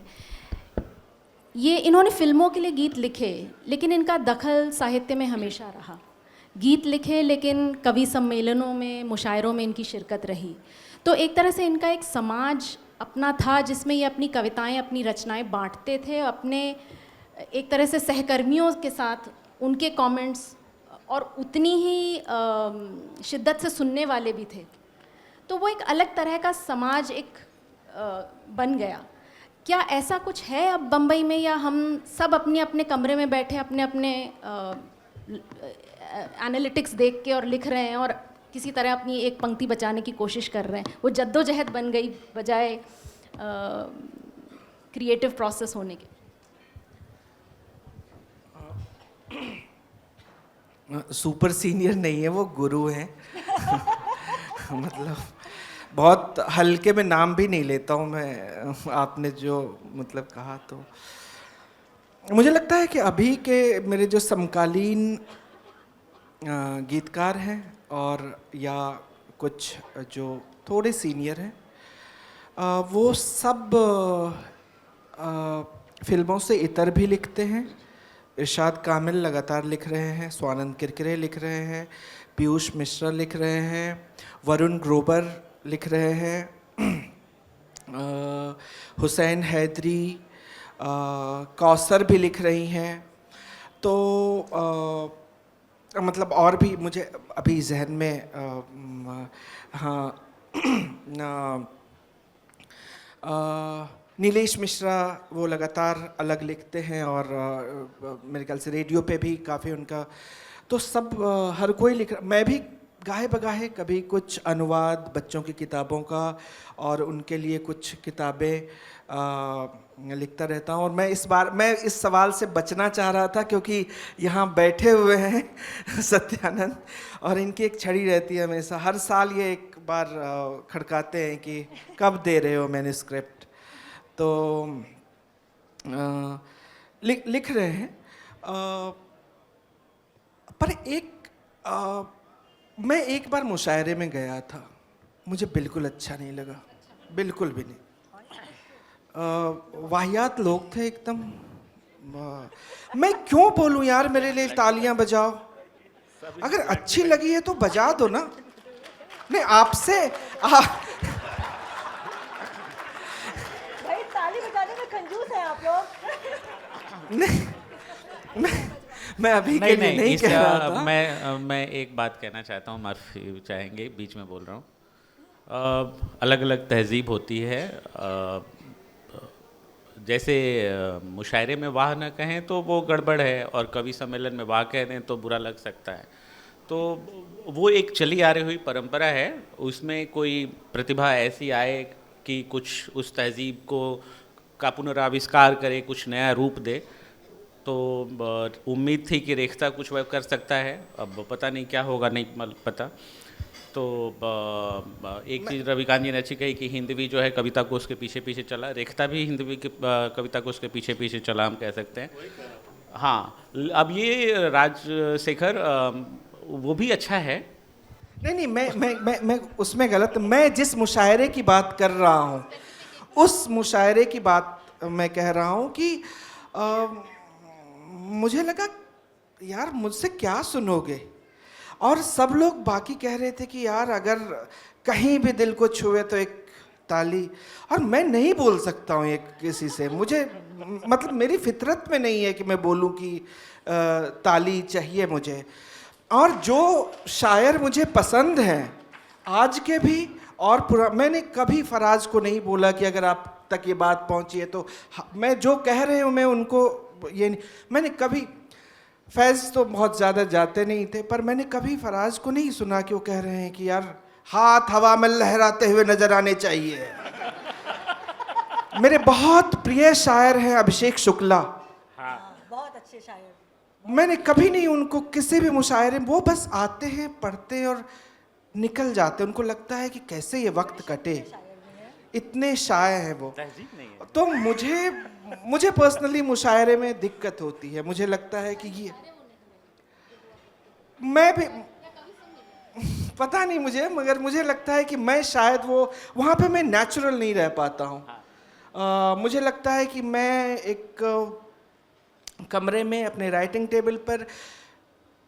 इन्होंने फिल्मों के लिए गीत लिखे, लेकिन इनका दखल साहित्य में हमेशा रहा। गीत लिखे लेकिन कवि सम्मेलनों में, मुशायरों में इनकी शिरकत रही। तो एक तरह से इनका एक समाज अपना था जिसमें ये अपनी कविताएं, अपनी रचनाएं बांटते थे, अपने एक तरह से सहकर्मियों के साथ उनके कमेंट्स और उतनी ही शिद्दत से सुनने वाले भी थे। तो वो एक अलग तरह का समाज एक बन गया। क्या ऐसा कुछ है अब बम्बई में, या हम सब अपने अपने कमरे में बैठे अपने अपने एनालिटिक्स देख के और लिख रहे हैं और किसी तरह अपनी एक पंक्ति बचाने की कोशिश कर रहे हैं, वो जद्दोजहद बन गई बजाय क्रिएटिव प्रोसेस होने के। सुपर सीनियर नहीं है, वो गुरु हैं। मतलब बहुत हल्के में नाम भी नहीं लेता हूँ मैं, आपने जो मतलब कहा तो मुझे लगता है कि अभी के मेरे जो समकालीन गीतकार हैं और या कुछ जो थोड़े सीनियर हैं, वो सब फिल्मों से इतर भी लिखते हैं। इरशाद कामिल लगातार लिख रहे हैं, स्वानंद किरकिरे लिख रहे हैं, पीयूष मिश्रा लिख रहे हैं, वरुण ग्रोवर लिख रहे हैं, हुसैन हैदरी, कौसर भी लिख रही हैं। तो मतलब और भी मुझे अभी जहन में नीलेश मिश्रा वो लगातार अलग लिखते हैं और मेरे ख्याल से रेडियो पे भी काफ़ी उनका, तो सब हर कोई लिख रहा। मैं भी गाहे बगाहे कभी कुछ अनुवाद बच्चों की किताबों का और उनके लिए कुछ किताबें लिखता रहता हूँ। और मैं इस सवाल से बचना चाह रहा था क्योंकि यहाँ बैठे हुए हैं सत्यानंद, और इनकी एक छड़ी रहती है हमेशा, हर साल ये एक बार खड़काते हैं कि कब दे रहे हो मैन्युस्क्रिप्ट। तो लिख रहे हैं। पर मैं एक बार मुशायरे में गया था, मुझे बिल्कुल अच्छा नहीं लगा, बिल्कुल भी नहीं। वाहियात लोग थे एकदम। मैं क्यों बोलूं यार, मेरे लिए तालियां बजाओ, अगर अच्छी लगी है तो बजा दो ना। नहीं आपसे भाई ताली बजाने में कंजूस हैं आप लोग। नहीं मैं अभी के लिए नहीं कह रहा था। मैं एक बात कहना चाहता हूँ, माफ़ी चाहेंगे बीच में बोल रहा हूँ। अलग अलग तहजीब होती है। जैसे मुशायरे में वाह न कहें तो वो गड़बड़ है, और कवि सम्मेलन में वाह कह दें तो बुरा लग सकता है। तो वो एक चली आ रही हुई परंपरा है, उसमें कोई प्रतिभा ऐसी आए कि कुछ उस तहजीब का पुनराविष्कार करे, कुछ नया रूप दे। तो उम्मीद थी कि रेख्ता कुछ वह कर सकता है, अब पता नहीं क्या होगा, नहीं पता। तो एक चीज़ रविकांत जी ने अच्छी कही कि हिंदवी जो है कविता को उसके पीछे पीछे चला, रेख्ता भी हिंदवी की कविता को उसके पीछे पीछे चला, हम कह सकते हैं। हाँ, अब ये राजशेखर वो भी अच्छा है। नहीं मैं उसमें गलत, मैं जिस मुशायरे की बात कर रहा हूँ उस मुशायरे की बात मैं कह रहा हूँ कि मुझे लगा यार मुझसे क्या सुनोगे, और सब लोग बाकी कह रहे थे कि यार अगर कहीं भी दिल को छुए तो एक ताली, और मैं नहीं बोल सकता हूँ एक किसी से, मुझे मतलब मेरी फितरत में नहीं है कि मैं बोलूँ कि ताली चाहिए मुझे। और जो शायर मुझे पसंद हैं आज के भी और मैंने कभी फराज को नहीं बोला कि अगर आप तक ये बात पहुंची है तो मैं जो कह रहे हूँ मैं उनको ये नहीं, मैंने कभी, फैज़ तो बहुत ज़्यादा जाते नहीं थे, पर मैंने कभी फराज को नहीं सुना कि वो कह रहे हैं कि यार हाथ हवा में लहराते हुए नजर आने चाहिए। मेरे बहुत प्रिय शायर हैं अभिषेक शुक्ला, बहुत अच्छे शायर। मैंने कभी नहीं उनको किसी भी मुशायरे, वो बस आते हैं पढ़ते हैं और निकल जाते, उनको लगता है कि कैसे ये वक्त कटे, इतने शायर हैं वो। तो मुझे पर्सनली मुशायरे में दिक्कत होती है, मुझे लगता है कि ये मैं भी पता नहीं मुझे, मगर मुझे लगता है कि मैं शायद वो वहाँ पे मैं नेचुरल नहीं रह पाता हूँ। मुझे लगता है कि मैं एक कमरे में अपने राइटिंग टेबल पर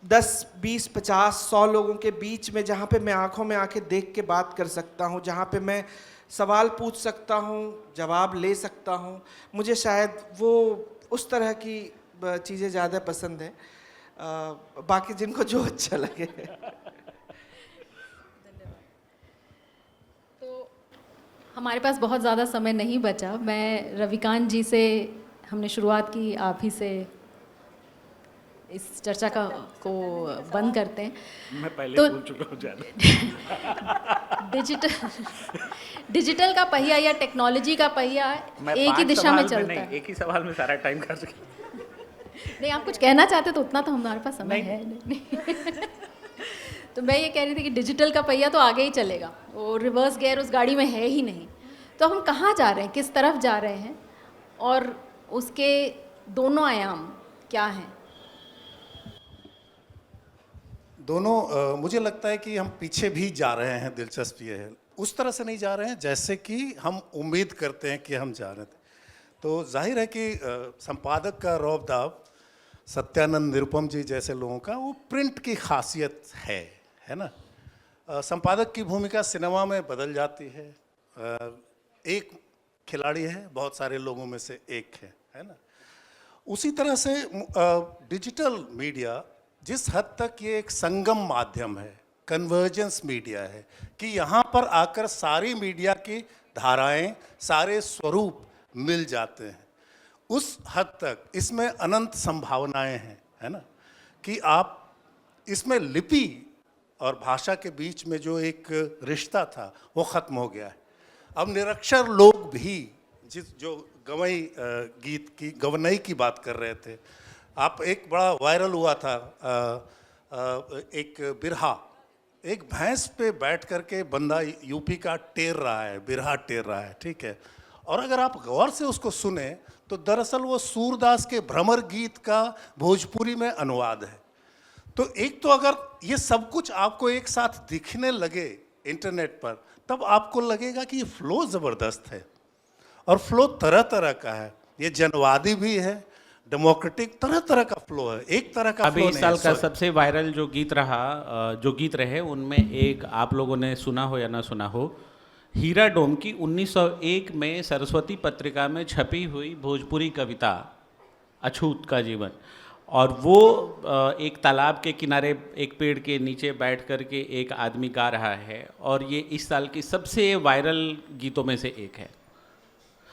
10, 20, 50, 100 लोगों के बीच में, जहाँ पे मैं आंखों में आंखें देख के बात कर सकता हूँ, जहाँ पे मैं सवाल पूछ सकता हूँ, जवाब ले सकता हूँ, मुझे शायद वो उस तरह की चीज़ें ज़्यादा पसंद है। बाकी जिनको जो अच्छा लगे। तो हमारे पास बहुत ज़्यादा समय नहीं बचा। मैं रविकांत जी से हमने शुरुआत की, आप ही से इस चर्चा को बंद करते हैं। मैं पहले तो बोल चुका हूँ ज़्यादा। डिजिटल का पहिया या टेक्नोलॉजी का पहिया एक ही दिशा में चलता है। एक ही सवाल में सारा टाइम खर्च किया। नहीं, आप कुछ कहना चाहते तो उतना तो हमारे पास समय है नहीं। तो मैं ये कह रही थी कि डिजिटल का पहिया तो आगे ही चलेगा, वो रिवर्स गियर उस गाड़ी में है ही नहीं। तो हम कहाँ जा रहे हैं, किस तरफ जा रहे हैं, और उसके दोनों आयाम क्या हैं? दोनों मुझे लगता है कि हम पीछे भी जा रहे हैं। दिलचस्प ये है, उस तरह से नहीं जा रहे हैं जैसे कि हम उम्मीद करते हैं कि हम जा रहे थे। तो जाहिर है कि संपादक का रौब-दाब, सत्यानंद निरुपम जी जैसे लोगों का, वो प्रिंट की खासियत है ना। संपादक की भूमिका सिनेमा में बदल जाती है। एक खिलाड़ी है, बहुत सारे लोगों में से एक है ना। उसी तरह से डिजिटल मीडिया जिस हद तक ये एक संगम माध्यम है, कन्वर्जेंस मीडिया है, कि यहाँ पर आकर सारी मीडिया की धाराएं, सारे स्वरूप मिल जाते हैं, उस हद तक इसमें अनंत संभावनाएं हैं, है ना। कि आप इसमें लिपि और भाषा के बीच में जो एक रिश्ता था वो ख़त्म हो गया है। अब निरक्षर लोग भी जो गवई गीत की, गवनई की बात कर रहे थे, आप एक बड़ा वायरल हुआ था एक बिरहा, एक भैंस पे बैठ करके बंदा यूपी का टेर रहा है, बिरहा टेर रहा है, ठीक है। और अगर आप गौर से उसको सुने तो दरअसल वो सूरदास के भ्रमर गीत का भोजपुरी में अनुवाद है। तो एक तो अगर ये सब कुछ आपको एक साथ दिखने लगे इंटरनेट पर, तब आपको लगेगा कि ये फ्लो ज़बरदस्त है, और फ्लो तरह तरह का है। ये जनवादी भी है, डेमोक्रेटिक, तरह तरह का फ्लो है, एक तरह का अभी फ्लो इस नहीं साल है। का सबसे वायरल जो गीत रहे उनमें एक आप लोगों ने सुना हो या ना सुना हो, हीरा डोम की 1901 में सरस्वती पत्रिका में छपी हुई भोजपुरी कविता अछूत का जीवन। और वो एक तालाब के किनारे एक पेड़ के नीचे बैठ कर के एक आदमी गा रहा है, और ये इस साल की सबसे वायरल गीतों में से एक है।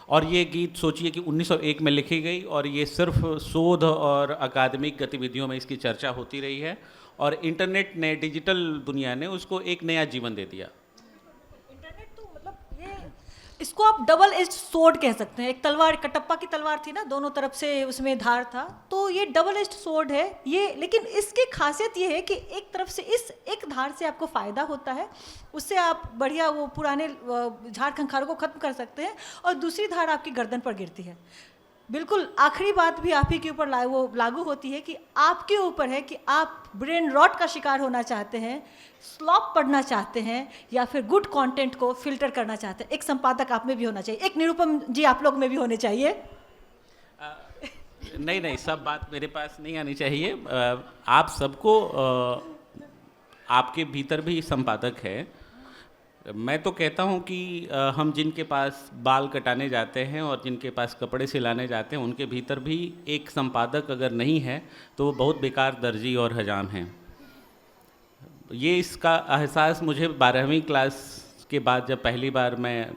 और ये गीत सोचिए कि 1901 में लिखी गई, और ये सिर्फ शोध और अकादमिक गतिविधियों में इसकी चर्चा होती रही है, और इंटरनेट ने, डिजिटल दुनिया ने उसको एक नया जीवन दे दिया। इंटरनेट तो मतलब ये, इसको आप डबल एज्ड सोर्ड कह सकते हैं। एक तलवार, कटप्पा की तलवार थी ना, दोनों तरफ से उसमें धार था, तो ये डबल एज्ड सोर्ड है ये। लेकिन इसकी खासियत ये है कि एक तरफ से इस एक धार से आपको फ़ायदा होता है, उससे आप बढ़िया वो पुराने झाड़ खंखारों को ख़त्म कर सकते हैं, और दूसरी धार आपकी गर्दन पर गिरती है। बिल्कुल आखिरी बात भी आप ही के ऊपर वो लागू होती है कि आपके ऊपर है कि आप ब्रेन रॉट का शिकार होना चाहते हैं, स्लॉप पढ़ना चाहते हैं, या फिर गुड कंटेंट को फिल्टर करना चाहते हैं। एक संपादक आप में भी होना चाहिए, एक निरुपम जी आप लोग में भी होने चाहिए। नहीं, सब बात मेरे पास नहीं आनी चाहिए। आप सबको, आपके भीतर भी संपादक है। मैं तो कहता हूँ कि हम जिनके पास बाल कटाने जाते हैं और जिनके पास कपड़े सिलाने जाते हैं, उनके भीतर भी एक संपादक अगर नहीं है तो वो बहुत बेकार दर्जी और हजाम हैं। ये इसका एहसास मुझे 12वीं क्लास के बाद, जब पहली बार मैं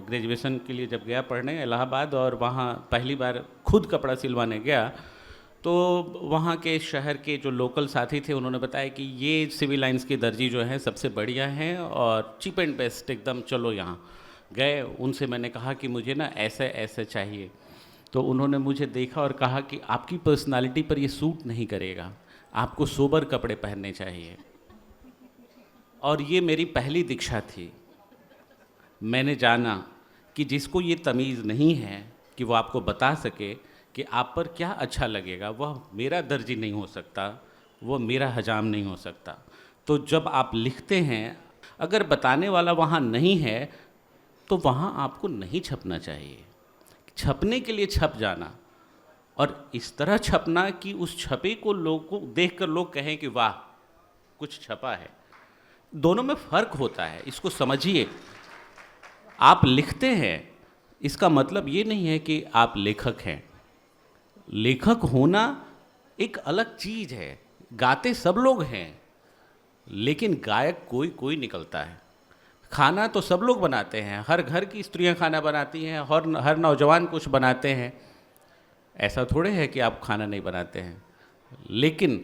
ग्रेजुएशन के लिए जब गया पढ़ने इलाहाबाद, और वहाँ पहली बार खुद कपड़ा सिलवाने गया, तो वहाँ के शहर के जो लोकल साथी थे उन्होंने बताया कि ये सिविल लाइंस के दर्जी जो हैं सबसे बढ़िया हैं और चीप एंड बेस्ट एकदम, चलो यहाँ गए। उनसे मैंने कहा कि मुझे ना ऐसे ऐसे चाहिए, तो उन्होंने मुझे देखा और कहा कि आपकी पर्सनालिटी पर ये सूट नहीं करेगा, आपको सोबर कपड़े पहनने चाहिए। और ये मेरी पहली दीक्षा थी। मैंने जाना कि जिसको ये तमीज़ नहीं है कि वो आपको बता सके कि आप पर क्या अच्छा लगेगा, वह मेरा दर्जी नहीं हो सकता, वो मेरा हजाम नहीं हो सकता। तो जब आप लिखते हैं, अगर बताने वाला वहाँ नहीं है तो वहाँ आपको नहीं छपना चाहिए। छपने के लिए छप जाना, और इस तरह छपना कि उस छपे को लोग को देखकर लोग कहें कि वाह कुछ छपा है। दोनों में फ़र्क होता है, इसको समझिए। आप लिखते हैं, इसका मतलब ये नहीं है कि आप लेखक हैं। लेखक होना एक अलग चीज़ है। गाते सब लोग हैं, लेकिन गायक कोई कोई निकलता है। खाना तो सब लोग बनाते हैं, हर घर की स्त्रियां खाना बनाती हैं, हर नौजवान कुछ बनाते हैं। ऐसा थोड़े है कि आप खाना नहीं बनाते हैं। लेकिन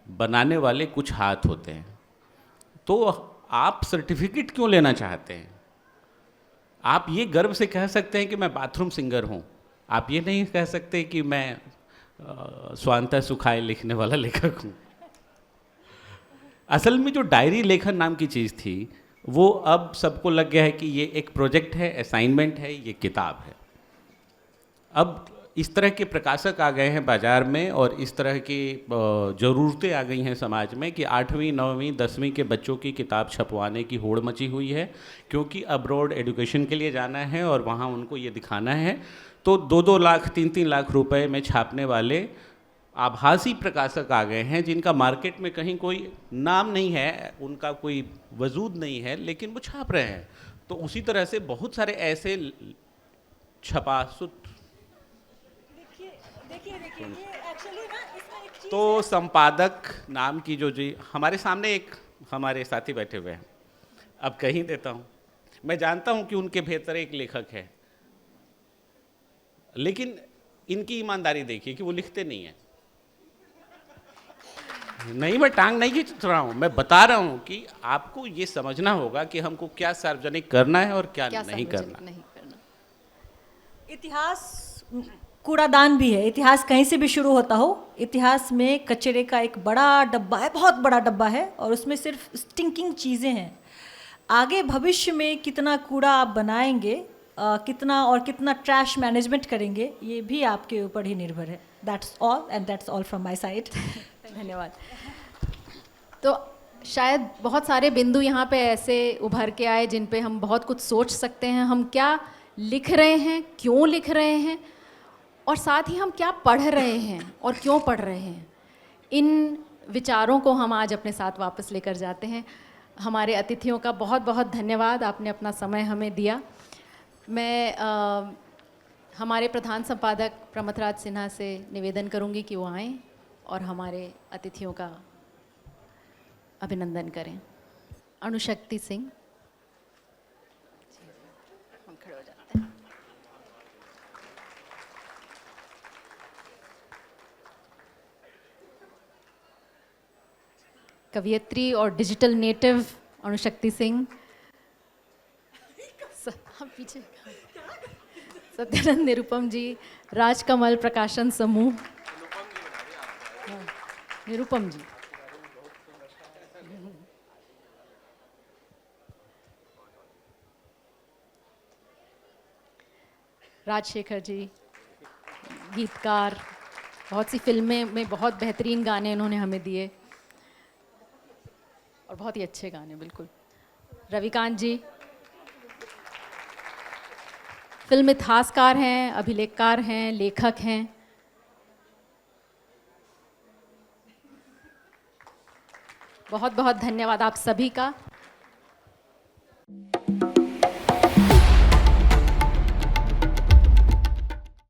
बनाने वाले कुछ हाथ होते हैं। तो आप सर्टिफिकेट क्यों लेना चाहते हैं? आप ये गर्व से कह सकते हैं कि मैं बाथरूम सिंगर हूँ, आप ये नहीं कह सकते कि मैं स्वांतः सुखाए लिखने वाला लेखक हूँ। असल में जो डायरी लेखन नाम की चीज़ थी वो अब सबको लग गया है कि ये एक प्रोजेक्ट है, असाइनमेंट है, ये किताब है। अब इस तरह के प्रकाशक आ गए हैं बाज़ार में और इस तरह की ज़रूरतें आ गई हैं समाज में कि 8वीं 9वीं 10वीं के बच्चों की किताब छपवाने की होड़ मची हुई है, क्योंकि अब्रॉड एजुकेशन के लिए जाना है और वहाँ उनको ये दिखाना है। तो 2-2 लाख 3-3 लाख रुपए में छापने वाले आभासी प्रकाशक आ गए हैं, जिनका मार्केट में कहीं कोई नाम नहीं है, उनका कोई वजूद नहीं है, लेकिन वो छाप रहे हैं। तो उसी तरह से बहुत सारे ऐसे छपासुत तो संपादक नाम की जो जी हमारे सामने एक हमारे साथी बैठे हुए हैं, अब कहीं देता हूँ, मैं जानता हूँ कि उनके भीतर एक लेखक है, लेकिन इनकी ईमानदारी देखिए कि वो लिखते नहीं हैं। नहीं, मैं टांग नहीं खींच रहा हूँ, मैं बता रहा हूँ कि आपको ये समझना होगा कि हमको क्या सार्वजनिक करना है और क्या नहीं करना। इतिहास कूड़ादान भी है। इतिहास कहीं से भी शुरू होता हो, इतिहास में कचरे का एक बड़ा डब्बा है, बहुत बड़ा डब्बा है, और उसमें सिर्फ स्टिंकिंग चीज़ें हैं। आगे भविष्य में कितना कूड़ा आप बनाएंगे, कितना और कितना ट्रैश मैनेजमेंट करेंगे, ये भी आपके ऊपर ही निर्भर है। That's all and that's all from my side. धन्यवाद। तो शायद बहुत सारे बिंदु यहाँ पे ऐसे उभर के आए जिन पे हम बहुत कुछ सोच सकते हैं। हम क्या लिख रहे हैं, क्यों लिख रहे हैं, और साथ ही हम क्या पढ़ रहे हैं और क्यों पढ़ रहे हैं, इन विचारों को हम आज अपने साथ वापस लेकर जाते हैं। हमारे अतिथियों का बहुत बहुत धन्यवाद, आपने अपना समय हमें दिया। मैं हमारे प्रधान संपादक प्रमथराज सिन्हा से निवेदन करूंगी कि वो आएँ और हमारे अतिथियों का अभिनंदन करें। अणुशक्ति सिंह, हम खड़े हो जाते हैं। कवियत्री और डिजिटल नेटिव अणुशक्ति सिंह। हम पीछे सत्यानंद निरुपम जी, राजकमल प्रकाशन समूह। निरुपम जी, राजशेखर जी, गीतकार, बहुत सी फिल्में में बहुत बेहतरीन गाने इन्होंने हमें दिए और बहुत ही अच्छे गाने, बिल्कुल। रविकांत जी फिल्म इतिहासकार हैं, अभिलेखकार हैं, लेखक हैं। बहुत बहुत धन्यवाद आप सभी का।